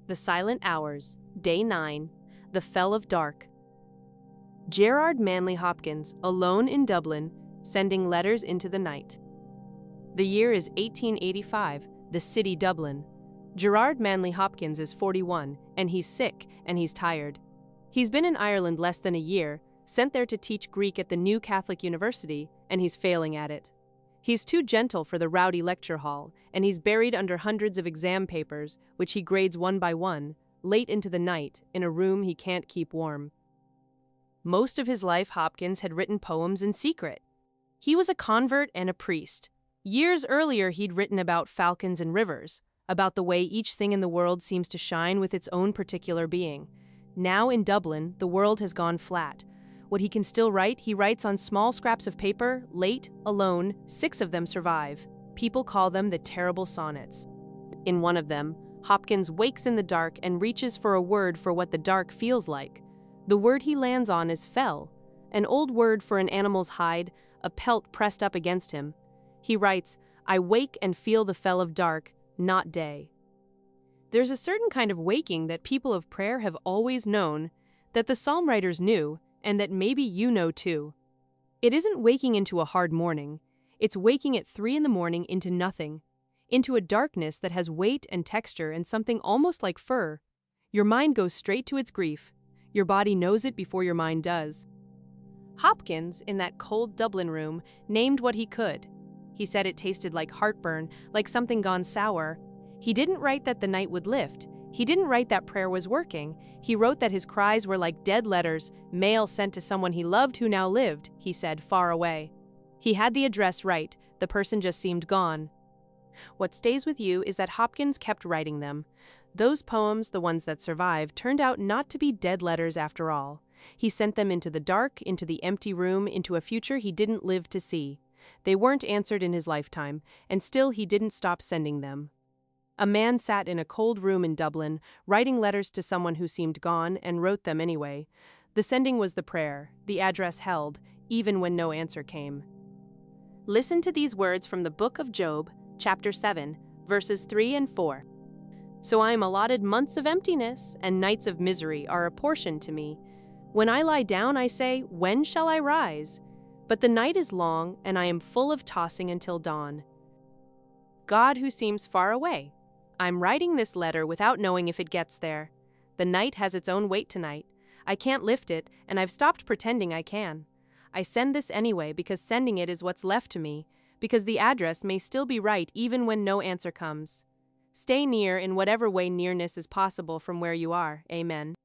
The Silent Hours, Day 9, The Fell of Dark. Gerard Manley Hopkins, alone in Dublin, sending letters into the night. The year is 1885, the city Dublin. Gerard Manley Hopkins is 41, and he's sick, and he's tired. He's been in Ireland less than a year, sent there to teach Greek at the new Catholic university, and he's failing at it. He's too gentle for the rowdy lecture hall, and he's buried under hundreds of exam papers, which he grades one by one, late into the night, in a room he can't keep warm. Most of his life, Hopkins had written poems in secret. He was a convert and a priest. Years earlier, he'd written about falcons and rivers, about the way each thing in the world seems to shine with its own particular being. Now in Dublin, the world has gone flat. What he can still write, he writes on small scraps of paper, late, alone. 6 of them survive. People call them the terrible sonnets. In one of them, Hopkins wakes in the dark and reaches for a word for what the dark feels like. The word he lands on is fell, an old word for an animal's hide, a pelt pressed up against him. He writes, "I wake and feel the fell of dark, not day." There's a certain kind of waking that people of prayer have always known, that the psalm writers knew, and that maybe you know too. It isn't waking into a hard morning. It's waking at 3 in the morning into nothing, into a darkness that has weight and texture and something almost like fur. Your mind goes straight to its grief. Your body knows it before your mind does. Hopkins, in that cold Dublin room, named what he could. He said it tasted like heartburn, like something gone sour. He didn't write that the night would lift. He didn't write that prayer was working. He wrote that his cries were like dead letters, mail sent to someone he loved who now lived, he said, far away. He had the address right, the person just seemed gone. What stays with you is that Hopkins kept writing them. Those poems, the ones that survived, turned out not to be dead letters after all. He sent them into the dark, into the empty room, into a future he didn't live to see. They weren't answered in his lifetime, and still he didn't stop sending them. A man sat in a cold room in Dublin, writing letters to someone who seemed gone, and wrote them anyway. The sending was the prayer, the address held, even when no answer came. Listen to these words from the book of Job, chapter 7, verses 3 and 4. "So I am allotted months of emptiness, and nights of misery are apportioned to me. When I lie down, I say, when shall I rise? But the night is long, and I am full of tossing until dawn." God who seems far away. I'm writing this letter without knowing if it gets there. The night has its own weight tonight. I can't lift it, and I've stopped pretending I can. I send this anyway because sending it is what's left to me, because the address may still be right even when no answer comes. Stay near in whatever way nearness is possible from where you are. Amen.